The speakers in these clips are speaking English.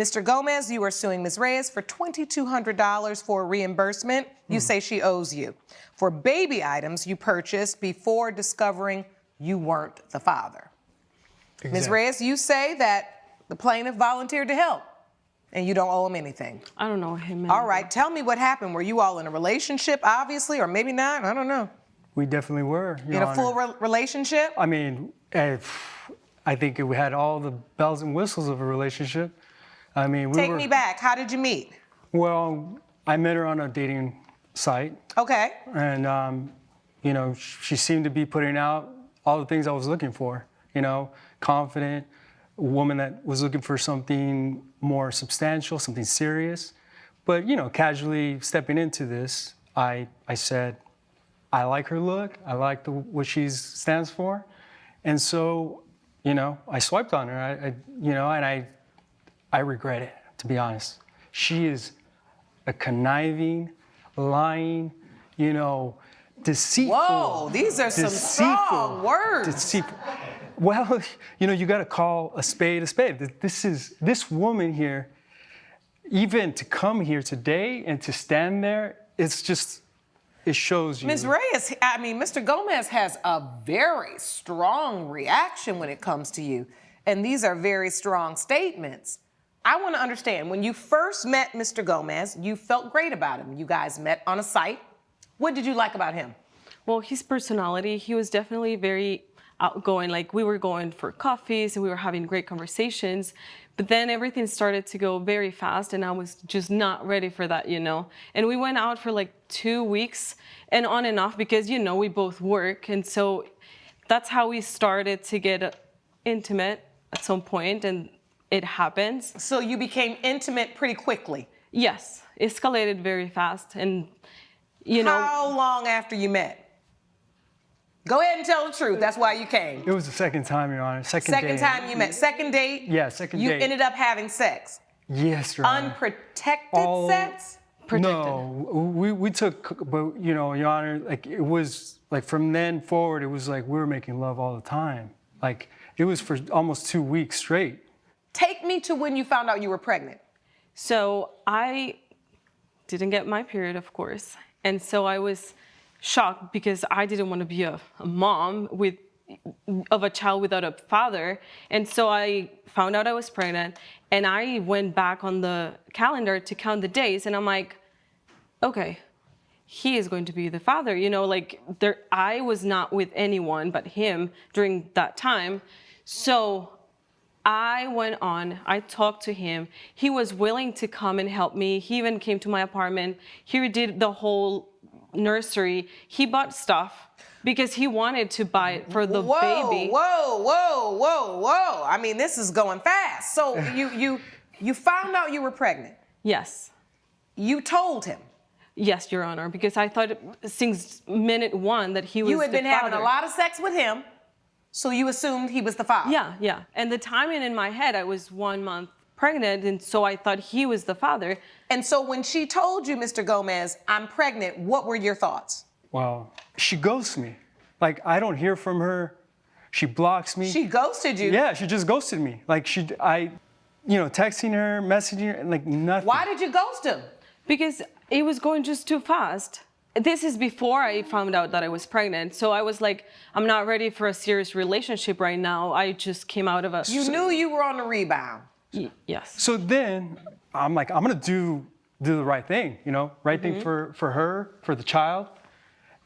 Mr. Gomez, you are suing Ms. Reyes for $2,200 for reimbursement. You say she owes you for baby items you purchased before discovering you weren't the father. Exactly. Ms. Reyes, you say that the plaintiff volunteered to help and you don't owe him anything. I don't know him anything. All right, tell me what happened. Were you all in a relationship, obviously, or maybe not? I don't know. We definitely were, Your Honor. In a full relationship? I mean, I think we had all the bells and whistles of a relationship. I mean, Take me back. How did you meet? Well, I met her on a dating site. Okay. And, you know, she seemed to be putting out all the things I was looking for. You know, confident, a woman that was looking for something more substantial, something serious. But, you know, casually stepping into this, I said, I like her look. I like what she stands for. And so, you know, I swiped on her. I regret it, to be honest. She is a conniving, lying, you know, deceitful. Whoa, these are some strong words. Deceitful. Well, you know, you got to call a spade a spade. This woman here, even to come here today and to stand there, it's just, it shows you. Ms. Reyes, I mean, Mr. Gomez has a very strong reaction when it comes to you, and these are very strong statements. I want to understand, when you first met Mr. Gomez, you felt great about him. You guys met on a site. What did you like about him? Well, his personality, he was definitely very outgoing. Like, we were going for coffees and we were having great conversations, but then everything started to go very fast and I was just not ready for that, you know? And we went out for like 2 weeks and on and off because, you know, we both work. And so that's how we started to get intimate at some point, and it happens. So you became intimate pretty quickly? Yes, escalated very fast. And, you know. How long after you met? Go ahead and tell the truth. That's why you came. It was the second time, Your Honor. Second date. Time you met. Second date? Yeah, second date. You ended up having sex? Yes, Your Honor. Unprotected sex? Protected. No, we took, but, you know, Your Honor, like, it was, like, from then forward, it was like we were making love all the time. Like, it was for almost 2 weeks straight. Take me to when you found out you were pregnant. So I didn't get my period, of course. And so I was shocked because I didn't want to be a mom of a child without a father. And so I found out I was pregnant and I went back on the calendar to count the days. And I'm like, okay, he is going to be the father. You know, like I was not with anyone but him during that time. So I went on, I talked to him. He was willing to come and help me. He even came to my apartment. He did the whole nursery. He bought stuff because he wanted to buy it for the baby. Whoa. I mean, this is going fast. So you found out you were pregnant? Yes. You told him? Yes, Your Honor, because I thought since minute one that he was the father. You had been having a lot of sex with him. So you assumed he was the father? Yeah. And the timing in my head, I was 1 month pregnant, and so I thought he was the father. And so when she told you, Mr. Gomez, I'm pregnant, what were your thoughts? Well, she ghosts me. Like, I don't hear from her. She blocks me. She ghosted you? Yeah, she just ghosted me. Like, texting her, messaging her, like nothing. Why did you ghost him? Because it was going just too fast. This is before I found out that I was pregnant. So I was like, I'm not ready for a serious relationship right now. I just came out of a... You knew you were on the rebound. Yes. So then I'm like, I'm gonna do the right thing, you know, right thing for her, for the child.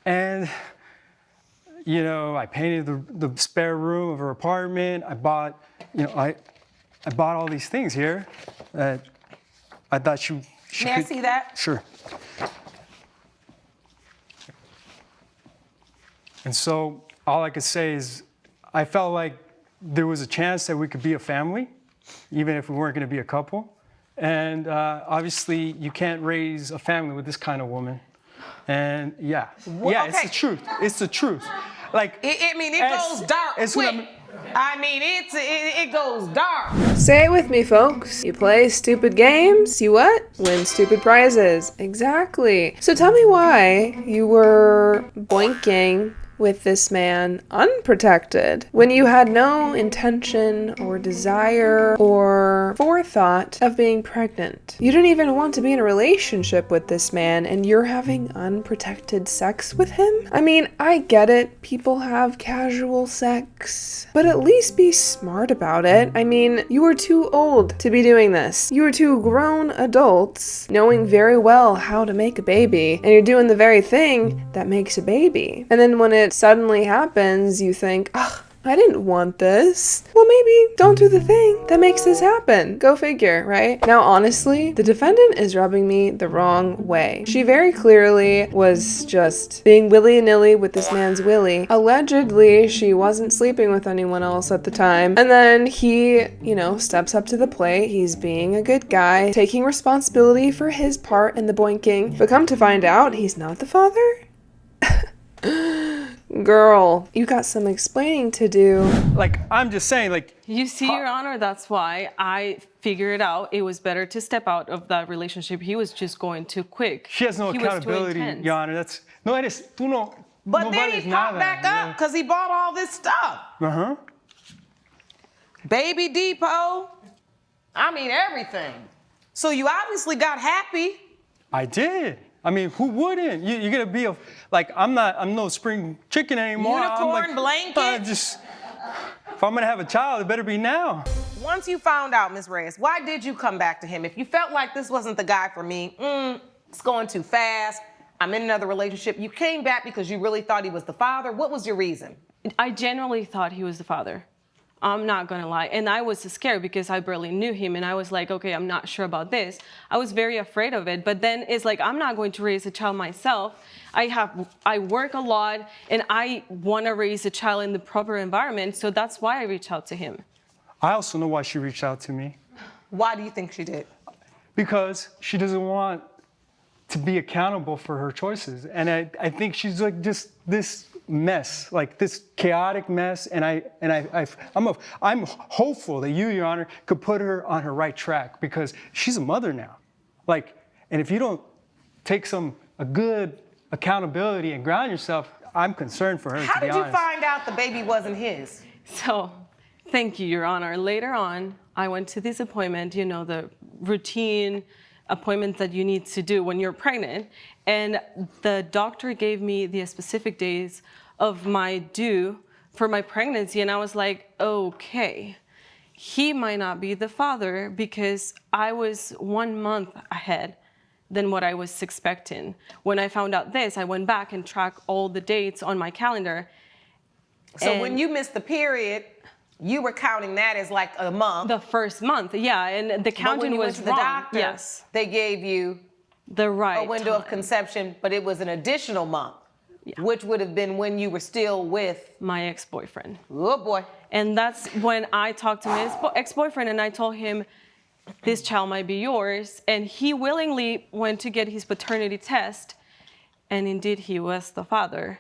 And, you know, I painted the spare room of her apartment. I bought, you know, I bought all these things here that I thought she May I see that? Sure. And so all I could say is I felt like there was a chance that we could be a family, even if we weren't going to be a couple. And obviously, you can't raise a family with this kind of woman. And yeah, it's the truth. It's the truth. Like, it goes dark quick. It goes dark. Say it with me, folks. You play stupid games, you what? Win stupid prizes. Exactly. So tell me why you were boinking with this man unprotected when you had no intention or desire or forethought of being pregnant. You didn't even want to be in a relationship with this man and you're having unprotected sex with him? I mean, I get it. People have casual sex, but at least be smart about it. I mean, you were too old to be doing this. You were two grown adults knowing very well how to make a baby, and you're doing the very thing that makes a baby. And then when it suddenly happens, you think, ugh, I didn't want this. Well, maybe don't do the thing that makes this happen. Go figure, right? Now, honestly, the defendant is rubbing me the wrong way. She very clearly was just being willy-nilly with this man's willy. Allegedly, she wasn't sleeping with anyone else at the time. And then he, steps up to the plate. He's being a good guy, taking responsibility for his part in the boinking. But come to find out, he's not the father? Girl, you got some explaining to do. Like, I'm just saying, like... You see, Your Honor, that's why I figured out it was better to step out of that relationship. He was just going too quick. She has no He was too accountability, intense. Your Honor. That's... No, eres... Tú no... But no then vales he popped nada, back up because he bought all this stuff. Uh-huh. Baby Depot. I mean, everything. So you obviously got happy. I did. I mean, who wouldn't? You're gonna be I'm no spring chicken anymore. Unicorn blanket. If I'm gonna have a child, it better be now. Once you found out, Ms. Reyes, why did you come back to him? If you felt like this wasn't the guy for me, it's going too fast, I'm in another relationship, you came back because you really thought he was the father. What was your reason? I genuinely thought he was the father. I'm not gonna lie. And I was scared because I barely knew him and I was like, okay, I'm not sure about this. I was very afraid of it, but then it's like, I'm not going to raise a child myself. I work a lot and I wanna raise a child in the proper environment, so that's why I reached out to him. I also know why she reached out to me. Why do you think she did? Because she doesn't want to be accountable for her choices. And I think she's like just this mess, like this chaotic mess, and I'm hopeful that you, Your Honor, could put her on her right track because she's a mother now. Like, and if you don't take a good accountability and ground yourself, I'm concerned for her. How to be did you honest. find out the baby wasn't his? So, thank you, Your Honor. Later on, I went to this appointment, the routine appointment that you need to do when you're pregnant. And the doctor gave me the specific days of my due for my pregnancy. And I was like, okay, he might not be the father because I was 1 month ahead than what I was expecting. When I found out this, I went back and tracked all the dates on my calendar. So when you missed the period, you were counting that as like a month. The first month, yeah, and the counting was was to the wrong. doctor, Yes, they gave you the right a window of time. conception, but it was an additional month, which would have been when you were still with My ex-boyfriend. oh boy. And that's when I talked to my ex-boyfriend and I told him, this child might be yours. And he willingly went to get his paternity test. And indeed, he was the father.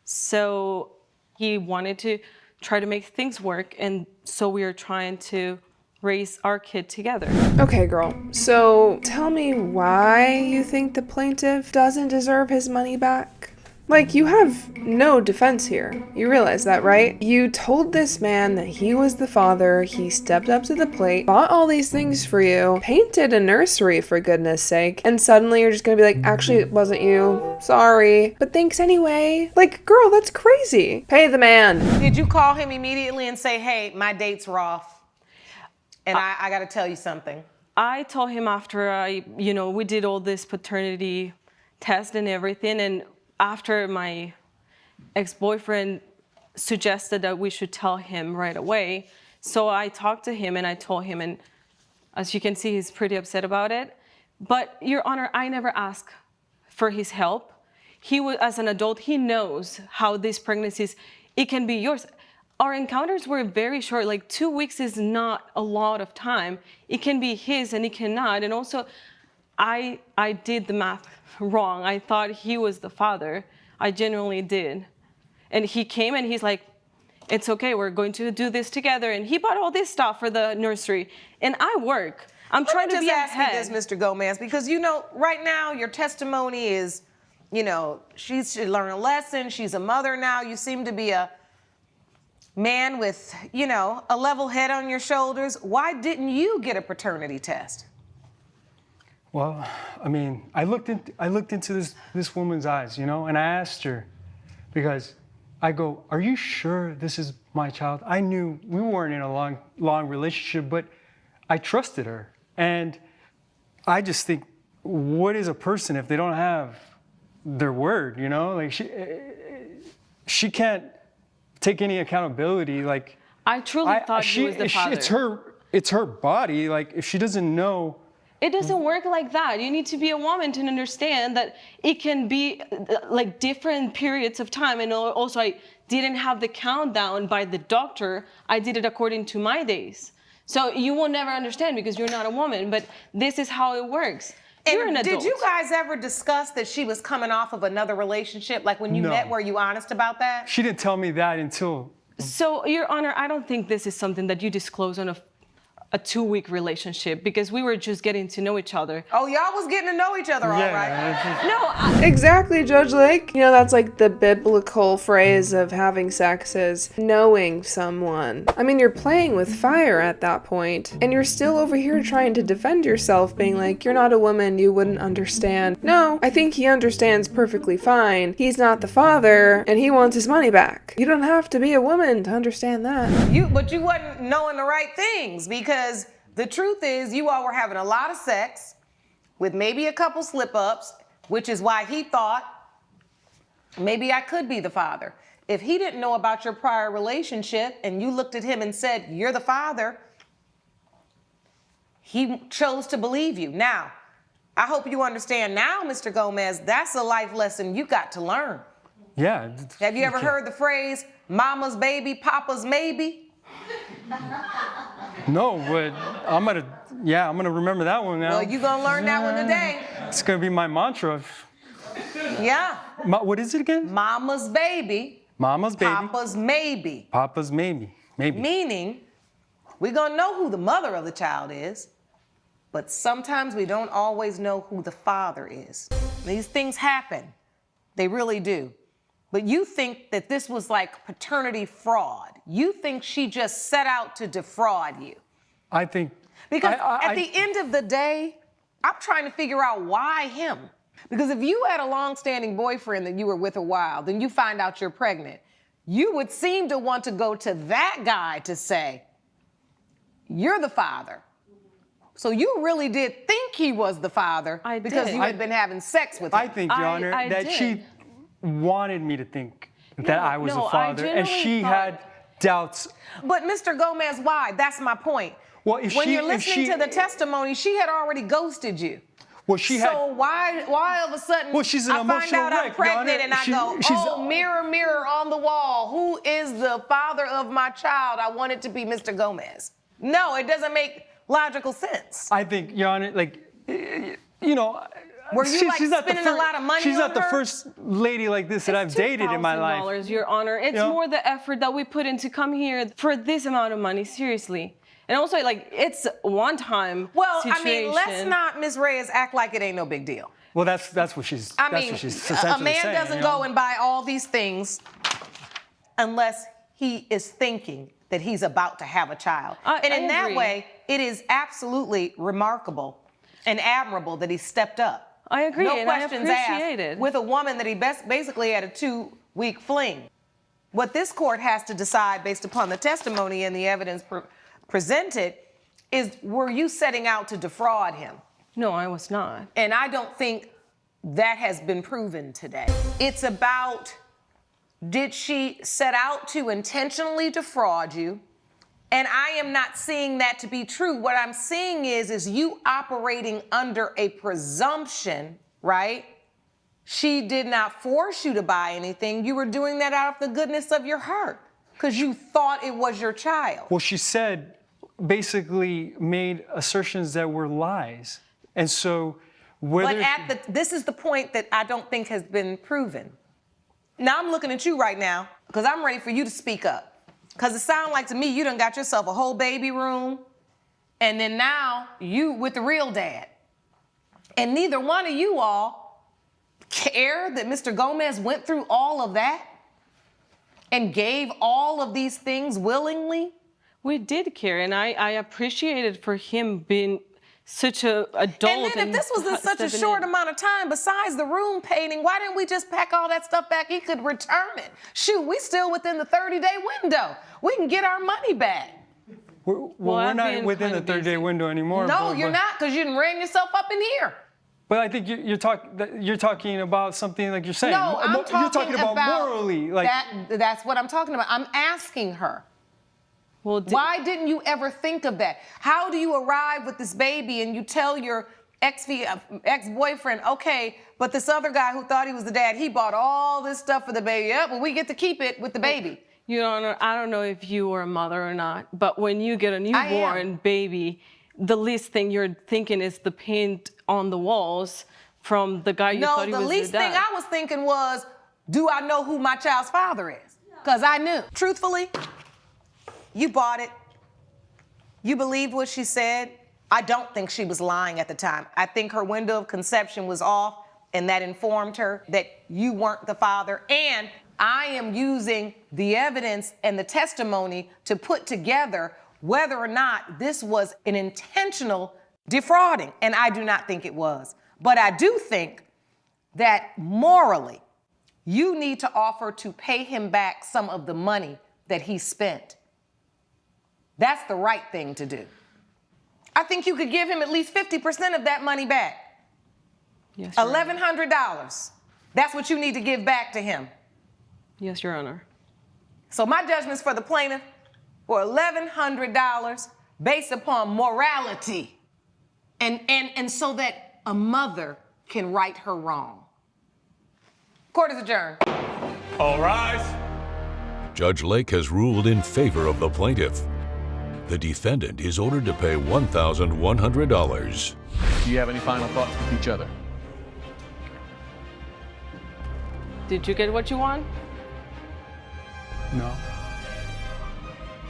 So he wanted to try to make things work. And so we are trying to raise our kid together. Okay, girl. So tell me why you think the plaintiff doesn't deserve his money back? Like, you have no defense here. You realize that, right? You told this man that he was the father, he stepped up to the plate, bought all these things for you, painted a nursery for goodness sake, and suddenly you're just gonna be like, actually, it wasn't you. Sorry. But thanks anyway. Like, girl, that's crazy. Pay the man. Did you call him immediately and say, hey, my dates were off, and I gotta tell you something? I told him after we did all this paternity test and everything, and after my ex-boyfriend suggested that we should tell him right away. So I talked to him and I told him, and as you can see, he's pretty upset about it. But Your Honor, I never asked for his help. He was, as an adult, he knows how these pregnancies, it can be yours. Our encounters were very short, like 2 weeks is not a lot of time. It can be his and it cannot. And also, I did the math wrong. I thought he was the father. I genuinely did. And he came and he's like, it's okay, we're going to do this together. And he bought all this stuff for the nursery. And I work. I'm trying to be ask ahead. you this, Mr. Gomez, because right now your testimony is you know, she should learn a lesson. She's a mother now. You seem to be a man with, you know, a level head on your shoulders. Why didn't you get a paternity test? Well, I mean, I looked into this woman's eyes, you know, and I asked her, because I go, are you sure this is my child? I knew we weren't in a long relationship, but I trusted her. And I just think, what is a person if they don't have their word, you know? Like, she can't take any accountability. Like, I truly thought she was the father. It's her body. Like, if she doesn't know. It doesn't work like that. You need to be a woman to understand that it can be like different periods of time. And also, I didn't have the countdown by the doctor. I did it according to my days. So you will never understand because you're not a woman, but this is how it works. You're an adult. Did you guys ever discuss that she was coming off of another relationship? Like when you met, were you honest about that? She didn't tell me that until. So, Your Honor, I don't think this is something that you disclose on a 2-week relationship because we were just getting to know each other. Oh, y'all was getting to know each other, all right? No, Exactly, Judge Lake. You know, that's like the biblical phrase of having sex is knowing someone. I mean, you're playing with fire at that point, and you're still over here trying to defend yourself, being like, you're not a woman, you wouldn't understand. No, I think he understands perfectly fine. He's not the father, and he wants his money back. You don't have to be a woman to understand that. But you wasn't knowing the right things because the truth is you all were having a lot of sex with maybe a couple slip-ups, which is why he thought maybe I could be the father. If he didn't know about your prior relationship and you looked at him and said, you're the father, he chose to believe you. Now, I hope you understand now, Mr. Gomez, that's a life lesson you got to learn. Yeah. Have you ever heard the phrase, mama's baby, papa's maybe? No, but I'm gonna remember that one now. Well, you're gonna learn that one today. It's gonna be my mantra. Yeah. What is it again? Mama's baby. Mama's baby. Papa's maybe. Papa's maybe. Meaning, we're gonna know who the mother of the child is, but sometimes we don't always know who the father is. These things happen. They really do. But you think that this was like paternity fraud. You think she just set out to defraud you. I think. Because at the end of the day, I'm trying to figure out why him. Because if you had a long-standing boyfriend that you were with a while, then you find out you're pregnant, you would seem to want to go to that guy to say, you're the father. So you really did think he was the father because you had been having sex with him. I think, Your Honor, that she wanted me to think that I was the father, and she had doubts. But Mr. Gomez, why? That's my point. Well, when you're listening to the testimony, she had already ghosted you. Well, so why all of a sudden she's an I find out I'm pregnant and I go, oh, mirror, mirror on the wall, who is the father of my child? I want it to be Mr. Gomez. No, it doesn't make logical sense. I think, Your Honor, like, you know, were you spending a lot of money on her? She's not the first lady like this that I've dated in my life. $2,000, Your Honor. It's more the effort that we put in to come here for this amount of money, seriously. And also, like, it's one-time situation. I mean, let's not, Ms. Reyes, act like it ain't no big deal. Well, that's what she's essentially saying. A man doesn't go and buy all these things unless he is thinking that he's about to have a child. And in that way, it is absolutely remarkable and admirable that he stepped up. I agree, no and I questions appreciate asked it. with a woman that he basically had a 2-week fling. What this court has to decide based upon the testimony and the evidence presented is, were you setting out to defraud him? No, I was not. And I don't think that has been proven today. It's about, did she set out to intentionally defraud you? And I am not seeing that to be true. What I'm seeing is you operating under a presumption, right? She did not force you to buy anything. You were doing that out of the goodness of your heart because you thought it was your child. Well, she said, basically made assertions that were lies. And so whether... But this is the point that I don't think has been proven. Now I'm looking at you right now because I'm ready for you to speak up. Because it sounds like to me you done got yourself a whole baby room, and then now you with the real dad. And neither one of you all care that Mr. Gomez went through all of that and gave all of these things willingly? We did care, and I appreciated for him being such a adult. And then if this was in such a short amount of time, besides the room painting, why didn't we just pack all that stuff back? He could return it. Shoot, we still within the 30-day window. We can get our money back. We're not within the 30-day window anymore. No, you're not, because you didn't ran yourself up in here. But I think you're talking about something like you're saying. No, I'm talking about morally. Like that's what I'm talking about. I'm asking her. Well, Why didn't you ever think of that? How do you arrive with this baby and you tell your ex-boyfriend, okay, but this other guy who thought he was the dad, he bought all this stuff for the baby. Yeah, but we get to keep it with the baby. Your Honor, I don't know if you are a mother or not, but when you get a newborn baby, the least thing you're thinking is the paint on the walls from the guy you thought he was the dad. No, the least thing I was thinking was, do I know who my child's father is? Because I knew. Truthfully, you bought it. You believed what she said. I don't think she was lying at the time. I think her window of conception was off, and that informed her that you weren't the father. And I am using the evidence and the testimony to put together whether or not this was an intentional defrauding. And I do not think it was. But I do think that morally, you need to offer to pay him back some of the money that he spent. That's the right thing to do. I think you could give him at least 50% of that money back. Yes, Your Honor. $1,100. That's what you need to give back to him. Yes, Your Honor. So my judgment's for the plaintiff for $1,100 based upon morality and so that a mother can right her wrong. Court is adjourned. All rise. Judge Lake has ruled in favor of the plaintiff. The defendant is ordered to pay $1,100. Do you have any final thoughts with each other? Did you get what you want? no.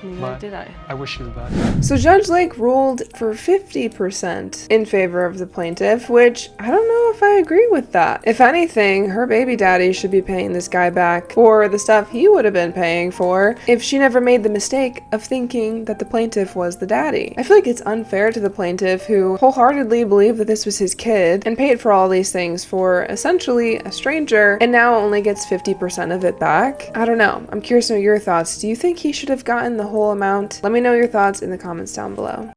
Neither did I. I wish you the best. So Judge Lake ruled for 50% in favor of the plaintiff, which I don't know if I agree with that. If anything, her baby daddy should be paying this guy back for the stuff he would have been paying for if she never made the mistake of thinking that the plaintiff was the daddy. I feel like it's unfair to the plaintiff who wholeheartedly believed that this was his kid and paid for all these things for essentially a stranger and now only gets 50% of it back. I don't know. I'm curious to know your thoughts. Do you think he should have gotten the whole amount? Let me know your thoughts in the comments down below.